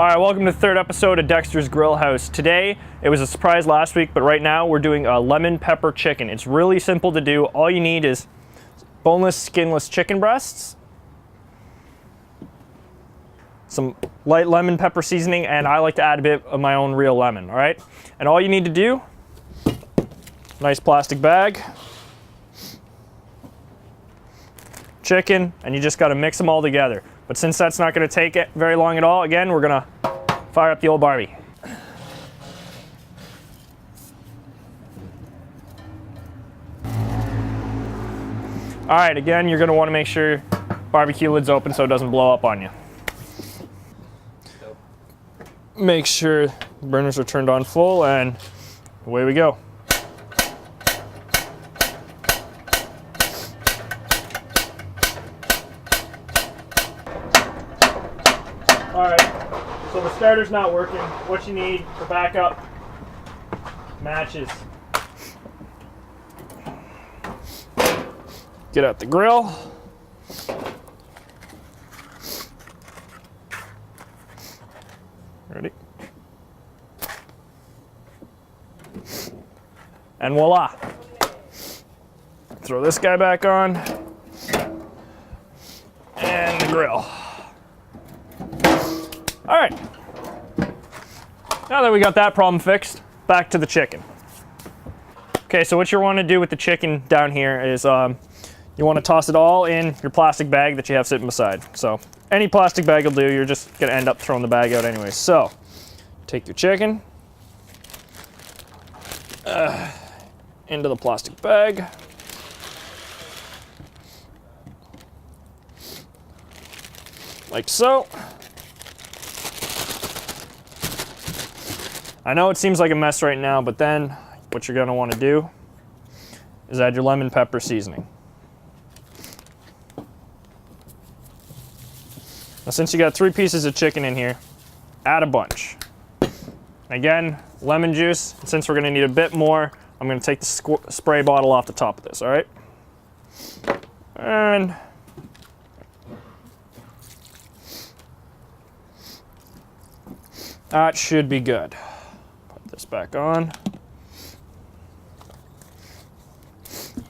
All right, welcome to the third episode of Dexter's Grill House. Today, it was a surprise last week, but right now we're doing a lemon pepper chicken. It's really simple to do. All you need is boneless, skinless chicken breasts, some light lemon pepper seasoning, and I like to add a bit of my own real lemon, all right? And all you need to do, nice plastic bag, chicken, and you just gotta mix them all together. But since that's not gonna take it very long at all, again, we're gonna fire up the old Barbie. All right, again, you're gonna wanna make sure barbecue lid's open so it doesn't blow up on you. Make sure burners are turned on full, and away we go. All right, so the starter's not working. What you need for backup, matches. Get out the grill. Ready? And voila. Throw this guy back on. And the grill. All right, now that we got that problem fixed, back to the chicken. Okay, so what you want to do with the chicken down here is you want to toss it all in your plastic bag that you have sitting beside. So any plastic bag will do, you're just going to end up throwing the bag out anyway. So take your chicken into the plastic bag. Like so. I know it seems like a mess right now, but then what you're gonna wanna do is add your lemon pepper seasoning. Now since you got 3 pieces of chicken in here, add a bunch. Again, lemon juice, and since we're gonna need a bit more, I'm gonna take the spray bottle off the top of this, all right? And that should be good. This back on.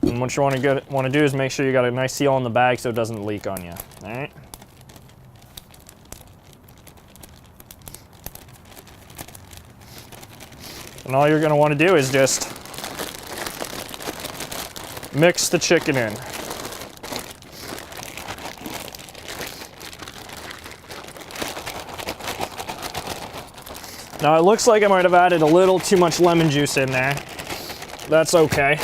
And what you want to do is make sure you got a nice seal on the bag so it doesn't leak on you. All right. And all you're going to want to do is just mix the chicken in. Now it looks like I might have added a little too much lemon juice in there. That's okay.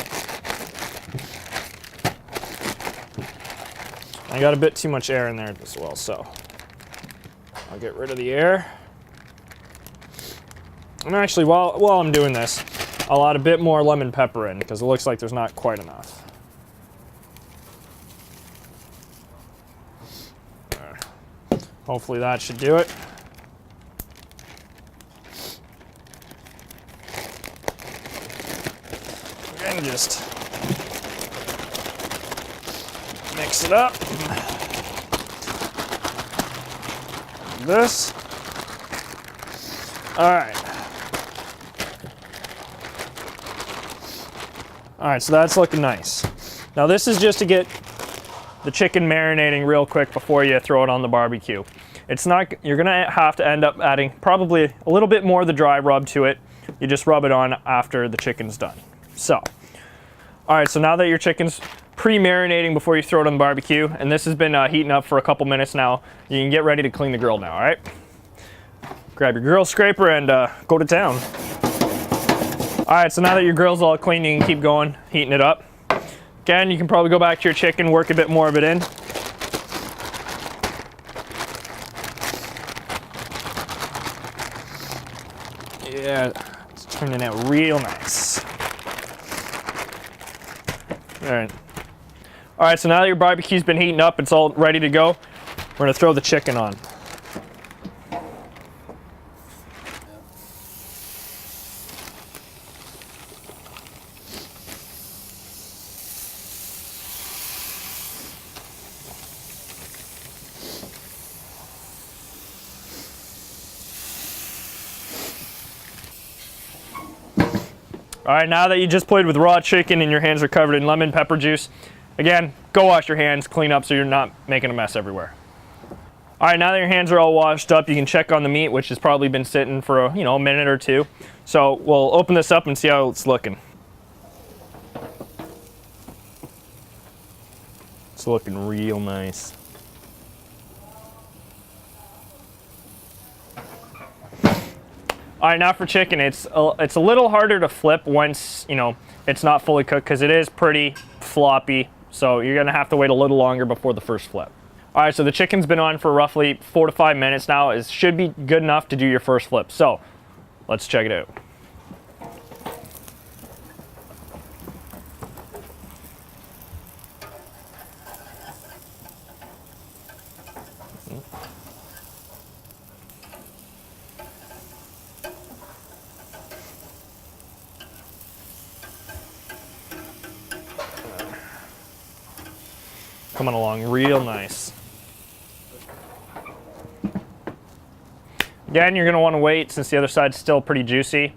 I got a bit too much air in there as well, so I'll get rid of the air. And actually, while I'm doing this, I'll add a bit more lemon pepper in because it looks like there's not quite enough. Hopefully that should do it. And just mix it up. This. All right. All right, so that's looking nice. Now this is just to get the chicken marinating real quick before you throw it on the barbecue. It's not, you're gonna have to end up adding probably a little bit more of the dry rub to it. You just rub it on after the chicken's done. So, all right, so now that your chicken's pre-marinating before you throw it on the barbecue, and this has been heating up for a couple minutes now, you can get ready to clean the grill now, all right? Grab your grill scraper and go to town. All right, so now that your grill's all clean, you can keep going, heating it up. Again, you can probably go back to your chicken, work a bit more of it in. Yeah, it's turning out real nice. All right, so now that your barbecue's been heating up, it's all ready to go, we're gonna throw the chicken on. All right, now that you just played with raw chicken and your hands are covered in lemon pepper juice, again, go wash your hands, clean up so you're not making a mess everywhere. All right, now that your hands are all washed up, you can check on the meat, which has probably been sitting for a minute or two. So we'll open this up and see how it's looking. It's looking real nice. All right, now for chicken, it's a little harder to flip once, it's not fully cooked because it is pretty floppy. So you're gonna have to wait a little longer before the first flip. All right, so the chicken's been on for roughly 4 to 5 minutes now. It should be good enough to do your first flip. So let's check it out. Coming along real nice. Again, you're gonna wanna wait since the other side's still pretty juicy.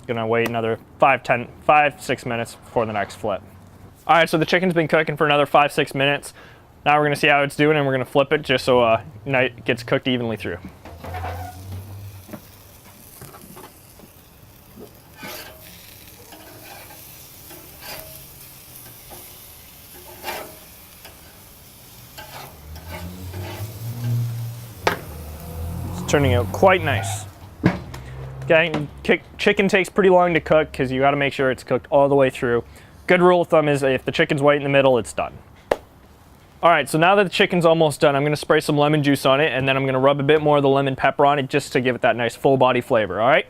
Gonna wait another 5-6 minutes before the next flip. All right, so the chicken's been cooking for another 5-6 minutes. Now we're gonna see how it's doing and we're gonna flip it just so it gets cooked evenly through. Turning out quite nice. Okay, chicken takes pretty long to cook because you got to make sure it's cooked all the way through. Good rule of thumb is if the chicken's white in the middle, it's done. All right, so now that the chicken's almost done, I'm going to spray some lemon juice on it and then I'm going to rub a bit more of the lemon pepper on it just to give it that nice full body flavor, all right?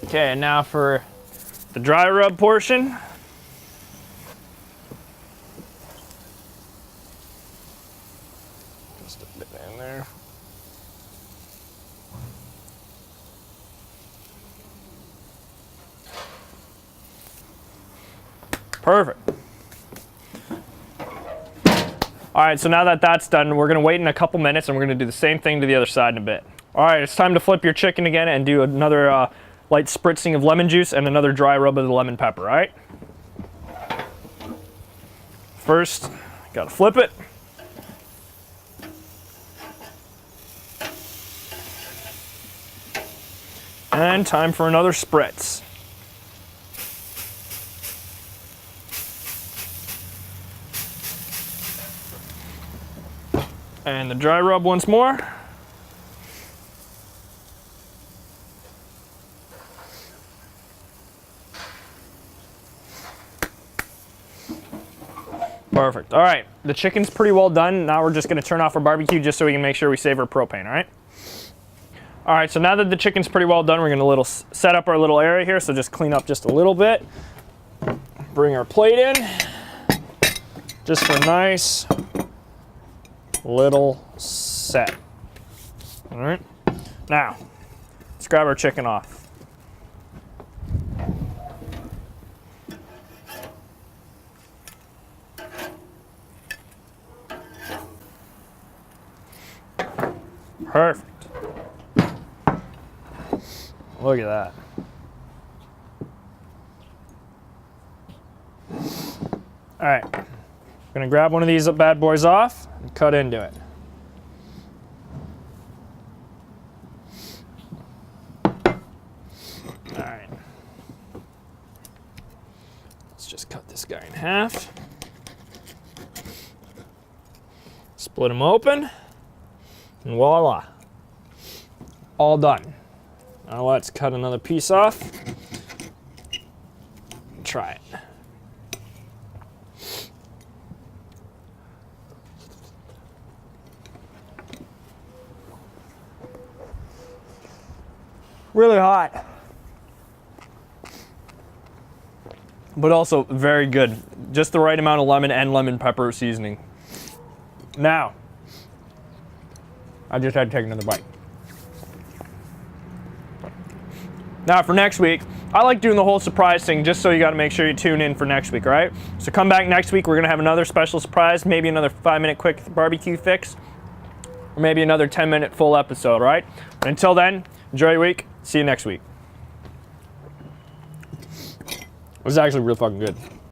Okay, and now for the dry rub portion. Just a bit in there. Perfect. All right, so now that that's done, we're gonna wait in a couple minutes and we're gonna do the same thing to the other side in a bit. All right, it's time to flip your chicken again and do another light spritzing of lemon juice and another dry rub of the lemon pepper, all right? First, gotta flip it. And time for another spritz. And the dry rub once more. Perfect. All right, the chicken's pretty well done. Now we're just gonna turn off our barbecue just so we can make sure we save our propane, all right? All right, so now that the chicken's pretty well done, we're gonna set up our little area here, so just clean up just a little bit. Bring our plate in, just for a nice little set. All right, now, let's grab our chicken off. Perfect. Look at that. All right, I'm gonna grab one of these bad boys off and cut into it. All right. Let's just cut this guy in half. Split him open. And voila, all done. Now let's cut another piece off. Try it. Really hot, but also very good. Just the right amount of lemon and lemon pepper seasoning. Now, I just had to take another bite. Now for next week, I like doing the whole surprise thing just so you got to make sure you tune in for next week, all right? So come back next week. We're going to have another special surprise, maybe another 5-minute quick barbecue fix, or maybe another 10-minute full episode, all right? But until then, enjoy your week. See you next week. This is actually real fucking good.